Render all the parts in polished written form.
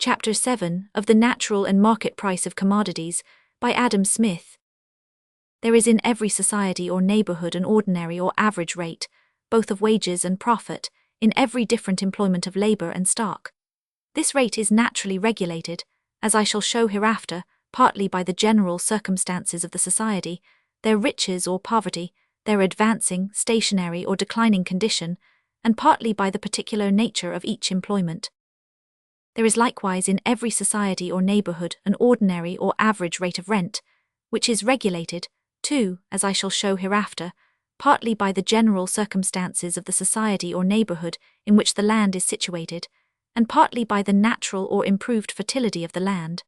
Chapter 7 of The Natural and Market Price of Commodities by Adam Smith. There is in every society or neighborhood an ordinary or average rate, both of wages and profit, in every different employment of labor and stock. This rate is naturally regulated, as I shall show hereafter, partly by the general circumstances of the society, their riches or poverty, their advancing, stationary or declining condition, and partly by the particular nature of each employment. There is likewise in every society or neighborhood an ordinary or average rate of rent, which is regulated, too, as I shall show hereafter, partly by the general circumstances of the society or neighborhood in which the land is situated, and partly by the natural or improved fertility of the land.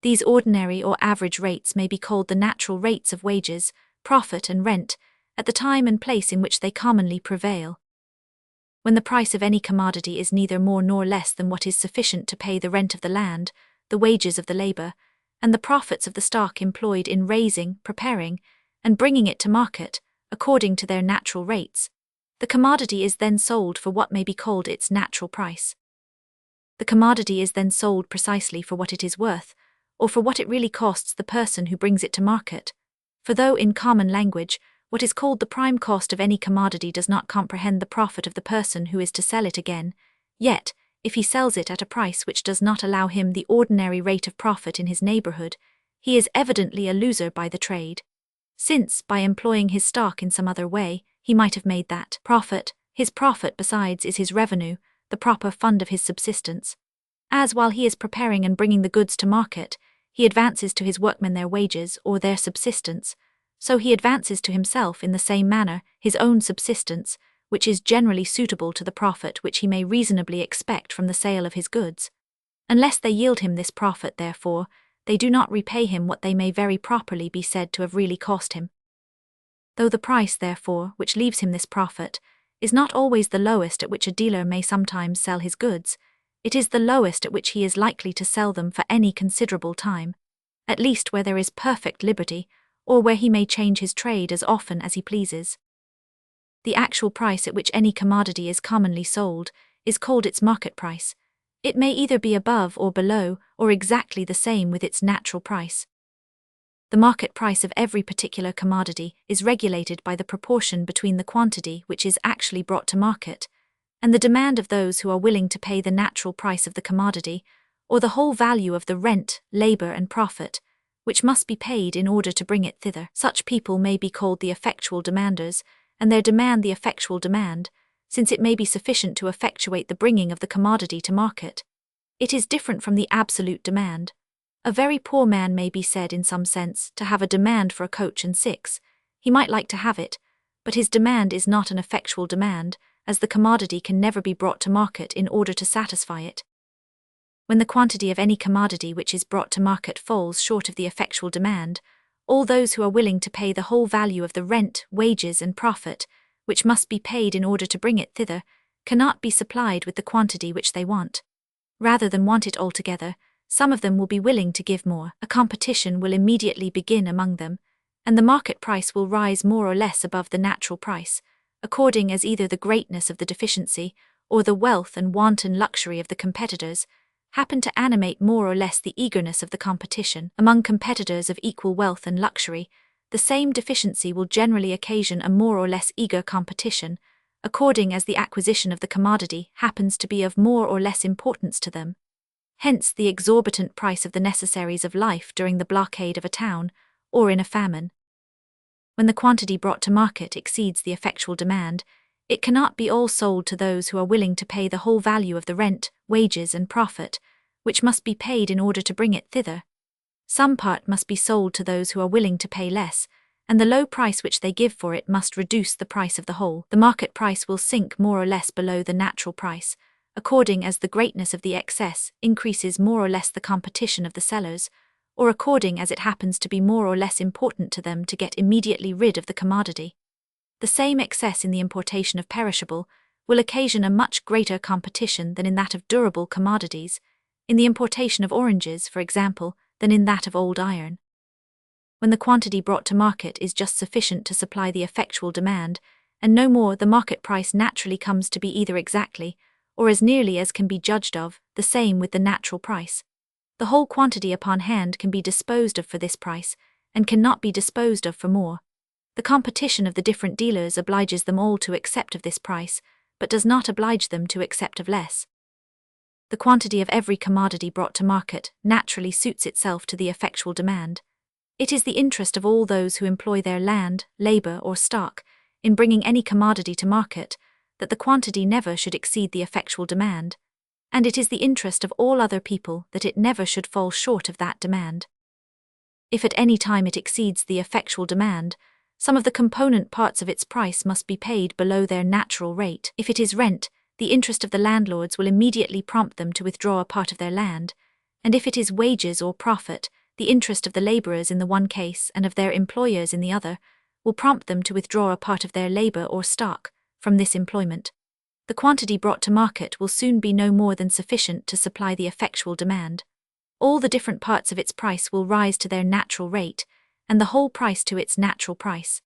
These ordinary or average rates may be called the natural rates of wages, profit and rent, at the time and place in which they commonly prevail. When the price of any commodity is neither more nor less than what is sufficient to pay the rent of the land, the wages of the labor, and the profits of the stock employed in raising, preparing, and bringing it to market, according to their natural rates, the commodity is then sold for what may be called its natural price. The commodity is then sold precisely for what it is worth, or for what it really costs the person who brings it to market. For though in common language, what is called the prime cost of any commodity does not comprehend the profit of the person who is to sell it again, yet, if he sells it at a price which does not allow him the ordinary rate of profit in his neighborhood, he is evidently a loser by the trade. Since, by employing his stock in some other way, he might have made that profit, his profit besides is his revenue, the proper fund of his subsistence. As while he is preparing and bringing the goods to market, he advances to his workmen their wages or their subsistence, so he advances to himself in the same manner his own subsistence, which is generally suitable to the profit which he may reasonably expect from the sale of his goods. Unless they yield him this profit, therefore, they do not repay him what they may very properly be said to have really cost him. Though the price, therefore, which leaves him this profit, is not always the lowest at which a dealer may sometimes sell his goods, it is the lowest at which he is likely to sell them for any considerable time, at least where there is perfect liberty, or where he may change his trade as often as he pleases. The actual price at which any commodity is commonly sold is called its market price. It may either be above or below, or exactly the same with its natural price. The market price of every particular commodity is regulated by the proportion between the quantity which is actually brought to market, and the demand of those who are willing to pay the natural price of the commodity, or the whole value of the rent, labor and profit, which must be paid in order to bring it thither. Such people may be called the effectual demanders, and their demand the effectual demand, since it may be sufficient to effectuate the bringing of the commodity to market. It is different from the absolute demand. A very poor man may be said in some sense to have a demand for a coach and six. He might like to have it, but his demand is not an effectual demand, as the commodity can never be brought to market in order to satisfy it. When the quantity of any commodity which is brought to market falls short of the effectual demand, all those who are willing to pay the whole value of the rent, wages and profit, which must be paid in order to bring it thither, cannot be supplied with the quantity which they want. Rather than want it altogether, some of them will be willing to give more. A competition will immediately begin among them, and the market price will rise more or less above the natural price, according as either the greatness of the deficiency, or the wealth and wanton luxury of the competitors, happen to animate more or less the eagerness of the competition. Among competitors of equal wealth and luxury, the same deficiency will generally occasion a more or less eager competition, according as the acquisition of the commodity happens to be of more or less importance to them. Hence the exorbitant price of the necessaries of life during the blockade of a town, or in a famine. When the quantity brought to market exceeds the effectual demand, it cannot be all sold to those who are willing to pay the whole value of the rent, wages and profit, which must be paid in order to bring it thither. Some part must be sold to those who are willing to pay less, and the low price which they give for it must reduce the price of the whole. The market price will sink more or less below the natural price, according as the greatness of the excess increases more or less the competition of the sellers, or according as it happens to be more or less important to them to get immediately rid of the commodity. The same excess in the importation of perishable will occasion a much greater competition than in that of durable commodities, in the importation of oranges, for example, than in that of old iron. When the quantity brought to market is just sufficient to supply the effectual demand, and no more, the market price naturally comes to be either exactly, or as nearly as can be judged of, the same with the natural price. The whole quantity upon hand can be disposed of for this price, and cannot be disposed of for more. The competition of the different dealers obliges them all to accept of this price, but does not oblige them to accept of less. The quantity of every commodity brought to market naturally suits itself to the effectual demand. It is the interest of all those who employ their land, labor, or stock in bringing any commodity to market that the quantity never should exceed the effectual demand, and it is the interest of all other people that it never should fall short of that demand. If at any time it exceeds the effectual demand, some of the component parts of its price must be paid below their natural rate. If it is rent, the interest of the landlords will immediately prompt them to withdraw a part of their land, and if it is wages or profit, the interest of the laborers in the one case and of their employers in the other will prompt them to withdraw a part of their labor or stock from this employment. The quantity brought to market will soon be no more than sufficient to supply the effectual demand. All the different parts of its price will rise to their natural rate, and the whole price to its natural price.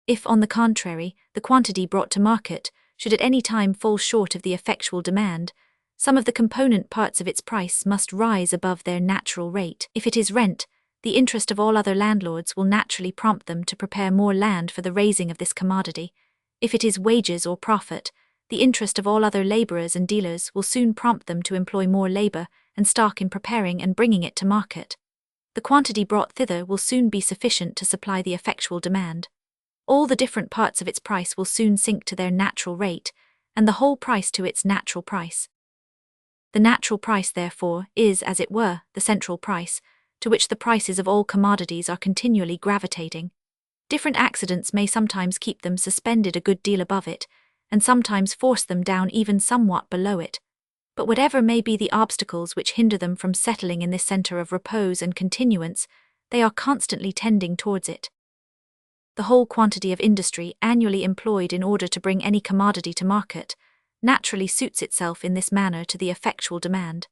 If, on the contrary, the quantity brought to market should at any time fall short of the effectual demand, some of the component parts of its price must rise above their natural rate. If it is rent, the interest of all other landlords will naturally prompt them to prepare more land for the raising of this commodity. If it is wages or profit, the interest of all other laborers and dealers will soon prompt them to employ more labor and stock in preparing and bringing it to market. The quantity brought thither will soon be sufficient to supply the effectual demand. All the different parts of its price will soon sink to their natural rate, and the whole price to its natural price. The natural price, therefore, is, as it were, the central price, to which the prices of all commodities are continually gravitating. Different accidents may sometimes keep them suspended a good deal above it, and sometimes force them down even somewhat below it. But whatever may be the obstacles which hinder them from settling in this center of repose and continuance, they are constantly tending towards it. The whole quantity of industry annually employed in order to bring any commodity to market naturally suits itself in this manner to the effectual demand.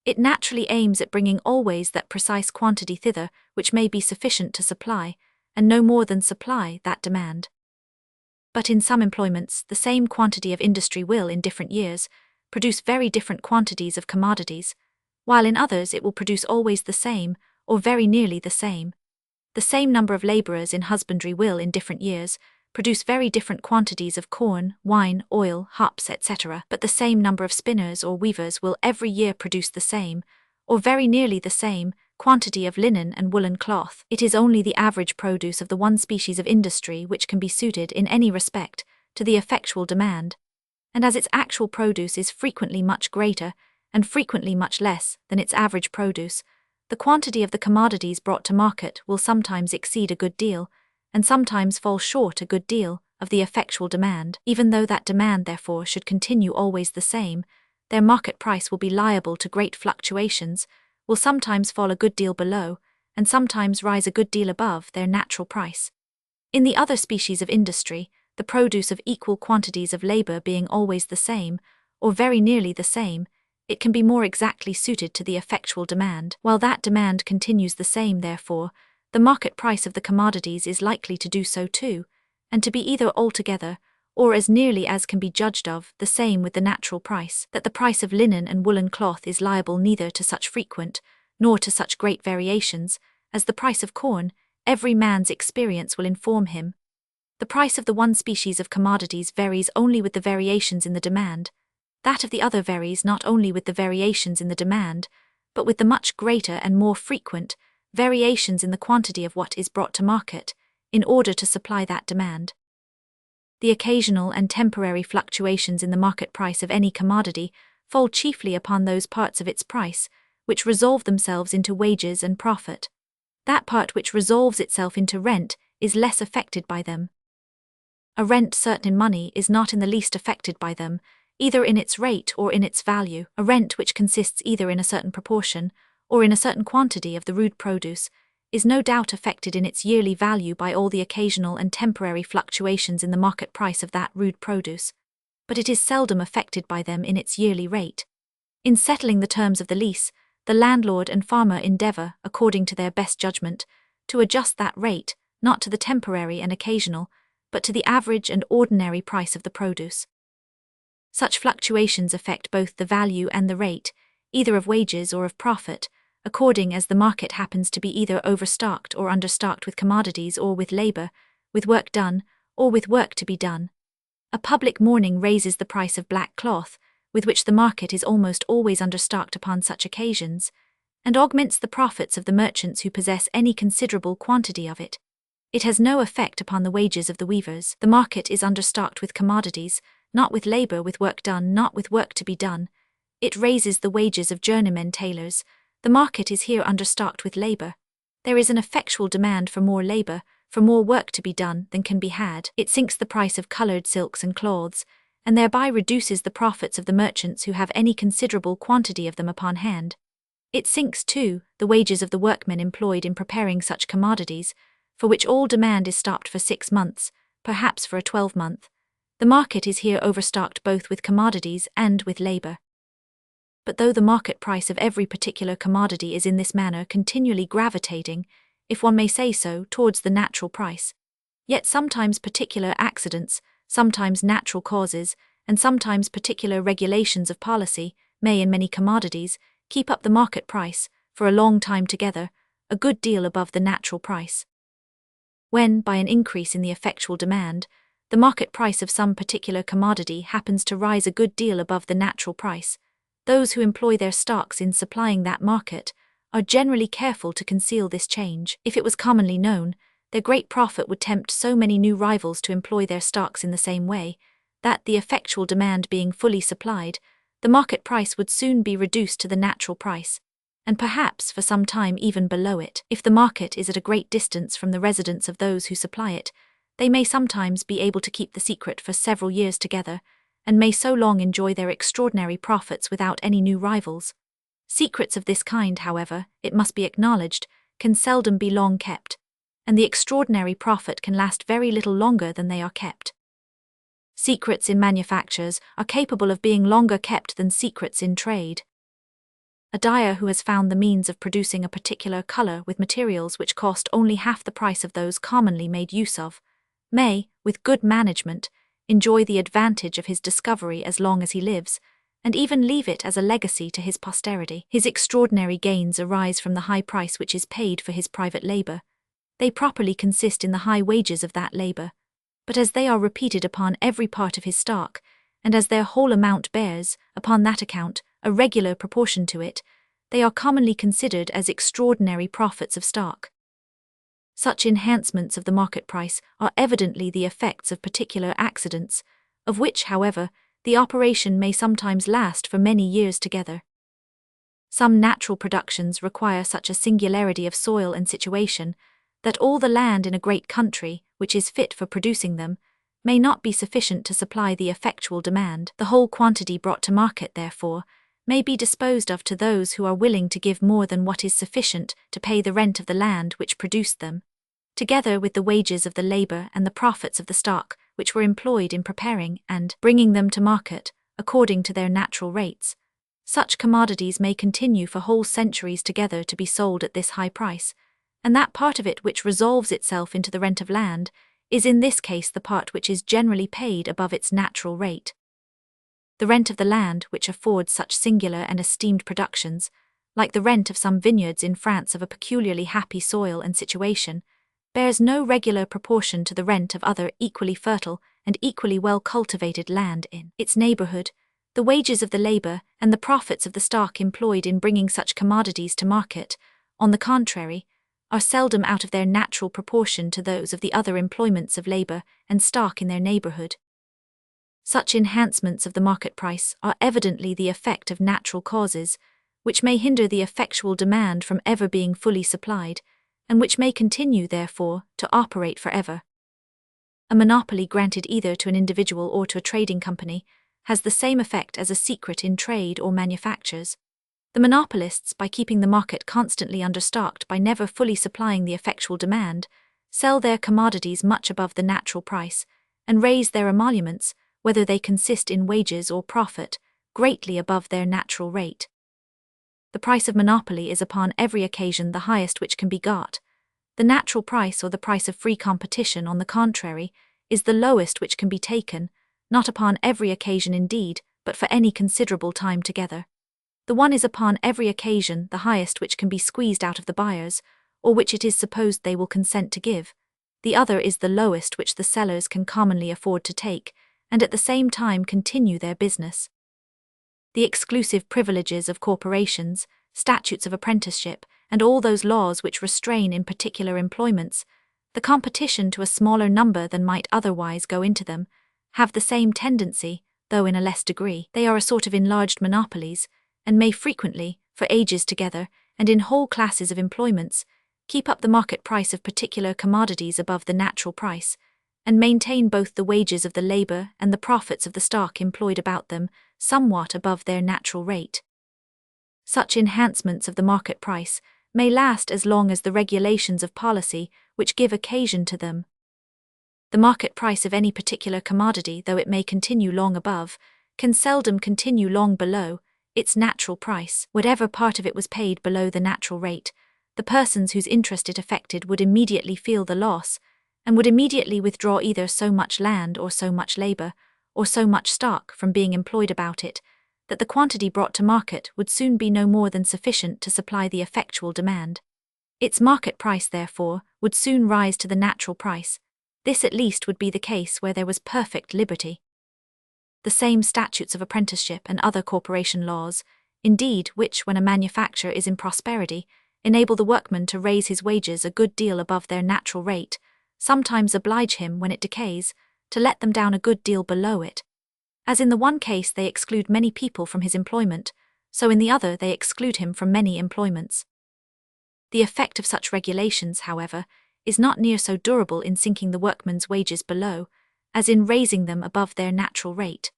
It naturally aims at bringing always that precise quantity thither which may be sufficient to supply, and no more than supply, that demand. But in some employments, the same quantity of industry will, in different years, produce very different quantities of commodities, while in others it will produce always the same, or very nearly the same. The same number of laborers in husbandry will, in different years, produce very different quantities of corn, wine, oil, hops, etc., but the same number of spinners or weavers will every year produce the same, or very nearly the same, quantity of linen and woolen cloth. It is only the average produce of the one species of industry which can be suited in any respect to the effectual demand, and as its actual produce is frequently much greater and frequently much less than its average produce, the quantity of the commodities brought to market will sometimes exceed a good deal, and sometimes fall short a good deal of the effectual demand. Even though that demand, therefore, should continue always the same, their market price will be liable to great fluctuations, will sometimes fall a good deal below, and sometimes rise a good deal above their natural price. In the other species of industry, the produce of equal quantities of labor being always the same, or very nearly the same, it can be more exactly suited to the effectual demand. While that demand continues the same, therefore, the market price of the commodities is likely to do so too, and to be either altogether, or as nearly as can be judged of, the same with the natural price, that the price of linen and woolen cloth is liable neither to such frequent, nor to such great variations, as the price of corn. Every man's experience will inform him. The price of the one species of commodities varies only with the variations in the demand. That of the other varies not only with the variations in the demand, but with the much greater and more frequent variations in the quantity of what is brought to market, in order to supply that demand. The occasional and temporary fluctuations in the market price of any commodity fall chiefly upon those parts of its price which resolve themselves into wages and profit. That part which resolves itself into rent is less affected by them. A rent certain in money is not in the least affected by them, either in its rate or in its value. A rent which consists either in a certain proportion, or in a certain quantity of the rude produce, is no doubt affected in its yearly value by all the occasional and temporary fluctuations in the market price of that rude produce, but it is seldom affected by them in its yearly rate. In settling the terms of the lease, the landlord and farmer endeavor, according to their best judgment, to adjust that rate, not to the temporary and occasional, but to the average and ordinary price of the produce. Such fluctuations affect both the value and the rate, either of wages or of profit, according as the market happens to be either overstocked or understocked with commodities or with labor, with work done, or with work to be done. A public mourning raises the price of black cloth, with which the market is almost always understocked upon such occasions, and augments the profits of the merchants who possess any considerable quantity of it. It has no effect upon the wages of the weavers. The market is understocked with commodities, not with labor, with work done, not with work to be done. It raises the wages of journeymen tailors. The market is here understocked with labor. There is an effectual demand for more labor, for more work to be done than can be had. It sinks the price of colored silks and cloths, and thereby reduces the profits of the merchants who have any considerable quantity of them upon hand. It sinks, too, the wages of the workmen employed in preparing such commodities, for which all demand is stopped for 6 months, perhaps for a 12-month. The market is here overstocked both with commodities and with labor. But though the market price of every particular commodity is in this manner continually gravitating, if one may say so, towards the natural price, yet sometimes particular accidents, sometimes natural causes, and sometimes particular regulations of policy, may in many commodities keep up the market price, for a long time together, a good deal above the natural price. When, by an increase in the effectual demand, the market price of some particular commodity happens to rise a good deal above the natural price, those who employ their stocks in supplying that market are generally careful to conceal this change. If it was commonly known, their great profit would tempt so many new rivals to employ their stocks in the same way, that, the effectual demand being fully supplied, the market price would soon be reduced to the natural price, and perhaps for some time even below it. If the market is at a great distance from the residence of those who supply it, they may sometimes be able to keep the secret for several years together, and may so long enjoy their extraordinary profits without any new rivals. Secrets of this kind, however, it must be acknowledged, can seldom be long kept, and the extraordinary profit can last very little longer than they are kept. Secrets in manufactures are capable of being longer kept than secrets in trade. A dyer who has found the means of producing a particular color with materials which cost only half the price of those commonly made use of, may, with good management, enjoy the advantage of his discovery as long as he lives, and even leave it as a legacy to his posterity. His extraordinary gains arise from the high price which is paid for his private labor. They properly consist in the high wages of that labor, but as they are repeated upon every part of his stock, and as their whole amount bears, upon that account, a regular proportion to it, they are commonly considered as extraordinary profits of stock. Such enhancements of the market price are evidently the effects of particular accidents, of which, however, the operation may sometimes last for many years together. Some natural productions require such a singularity of soil and situation, that all the land in a great country, which is fit for producing them, may not be sufficient to supply the effectual demand. The whole quantity brought to market, therefore, may be disposed of to those who are willing to give more than what is sufficient to pay the rent of the land which produced them, together with the wages of the labor and the profits of the stock which were employed in preparing and bringing them to market, according to their natural rates. Such commodities may continue for whole centuries together to be sold at this high price, and that part of it which resolves itself into the rent of land is in this case the part which is generally paid above its natural rate. The rent of the land which affords such singular and esteemed productions, like the rent of some vineyards in France of a peculiarly happy soil and situation, bears no regular proportion to the rent of other equally fertile and equally well cultivated land in its neighborhood. The wages of the labor and the profits of the stock employed in bringing such commodities to market, on the contrary, are seldom out of their natural proportion to those of the other employments of labor and stock in their neighborhood. Such enhancements of the market price are evidently the effect of natural causes, which may hinder the effectual demand from ever being fully supplied, and which may continue, therefore, to operate forever. A monopoly granted either to an individual or to a trading company has the same effect as a secret in trade or manufactures. The monopolists, by keeping the market constantly understocked by never fully supplying the effectual demand, sell their commodities much above the natural price, and raise their emoluments, whether they consist in wages or profit, greatly above their natural rate. The price of monopoly is upon every occasion the highest which can be got. The natural price or the price of free competition, on the contrary, is the lowest which can be taken, not upon every occasion indeed, but for any considerable time together. The one is upon every occasion the highest which can be squeezed out of the buyers, or which it is supposed they will consent to give. The other is the lowest which the sellers can commonly afford to take, and at the same time continue their business. The exclusive privileges of corporations, statutes of apprenticeship, and all those laws which restrain in particular employments, the competition to a smaller number than might otherwise go into them, have the same tendency, though in a less degree. They are a sort of enlarged monopolies, and may frequently, for ages together, and in whole classes of employments, keep up the market price of particular commodities above the natural price, and maintain both the wages of the labour and the profits of the stock employed about them somewhat above their natural rate. Such enhancements of the market price may last as long as the regulations of policy which give occasion to them. The market price of any particular commodity, though it may continue long above, can seldom continue long below its natural price. Whatever part of it was paid below the natural rate, the persons whose interest it affected would immediately feel the loss, and would immediately withdraw either so much land or so much labour, or so much stock from being employed about it, that the quantity brought to market would soon be no more than sufficient to supply the effectual demand. Its market price, therefore, would soon rise to the natural price. This at least would be the case where there was perfect liberty. The same statutes of apprenticeship and other corporation laws, indeed, which, when a manufacture is in prosperity, enable the workman to raise his wages a good deal above their natural rate, sometimes oblige him, when it decays, to let them down a good deal below it. As in the one case they exclude many people from his employment, so in the other they exclude him from many employments. The effect of such regulations, however, is not near so durable in sinking the workman's wages below, as in raising them above their natural rate.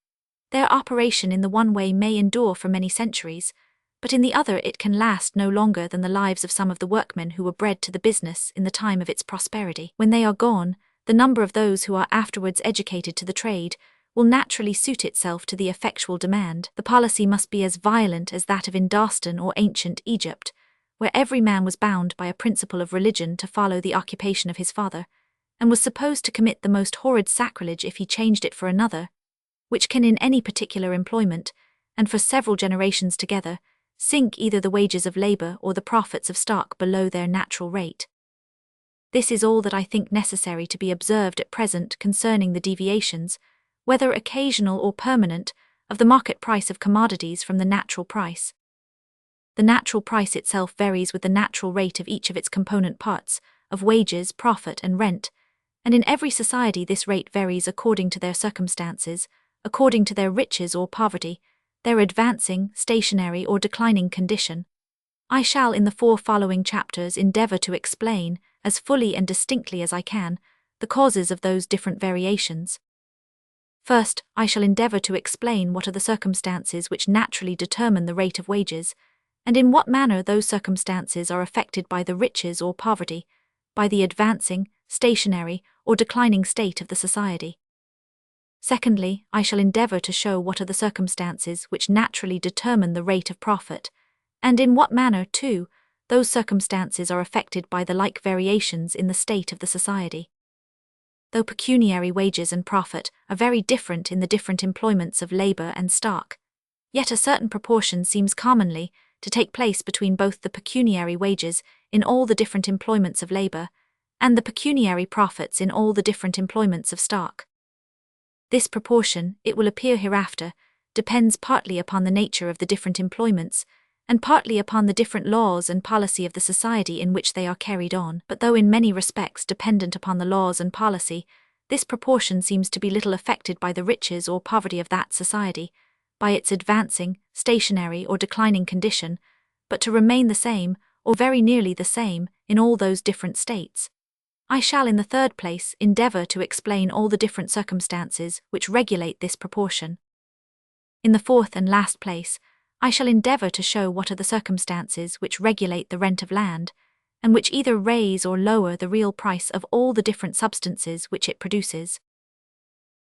Their operation in the one way may endure for many centuries, but in the other it can last no longer than the lives of some of the workmen who were bred to the business in the time of its prosperity. When they are gone, the number of those who are afterwards educated to the trade will naturally suit itself to the effectual demand. The policy must be as violent as that of Indostan or ancient Egypt, where every man was bound by a principle of religion to follow the occupation of his father, and was supposed to commit the most horrid sacrilege if he changed it for another, which can in any particular employment, and for several generations together, sink either the wages of labour or the profits of stock below their natural rate. This is all that I think necessary to be observed at present concerning the deviations, whether occasional or permanent, of the market price of commodities from the natural price. The natural price itself varies with the natural rate of each of its component parts, of wages, profit, and rent, and in every society this rate varies according to their circumstances, according to their riches or poverty, their advancing, stationary, or declining condition. I shall in the 4 following chapters endeavour to explain, as fully and distinctly as I can, the causes of those different variations. First, I shall endeavour to explain what are the circumstances which naturally determine the rate of wages, and in what manner those circumstances are affected by the riches or poverty, by the advancing, stationary, or declining state of the society. Secondly, I shall endeavour to show what are the circumstances which naturally determine the rate of profit, and in what manner, too, those circumstances are affected by the like variations in the state of the society. Though pecuniary wages and profit are very different in the different employments of labour and stock, yet a certain proportion seems commonly to take place between both the pecuniary wages in all the different employments of labour, and the pecuniary profits in all the different employments of stock. This proportion, it will appear hereafter, depends partly upon the nature of the different employments, and partly upon the different laws and policy of the society in which they are carried on. But though in many respects dependent upon the laws and policy, this proportion seems to be little affected by the riches or poverty of that society, by its advancing, stationary, or declining condition, but to remain the same, or very nearly the same, in all those different states. I shall in the third place endeavour to explain all the different circumstances which regulate this proportion. In the fourth and last place, I shall endeavour to show what are the circumstances which regulate the rent of land, and which either raise or lower the real price of all the different substances which it produces.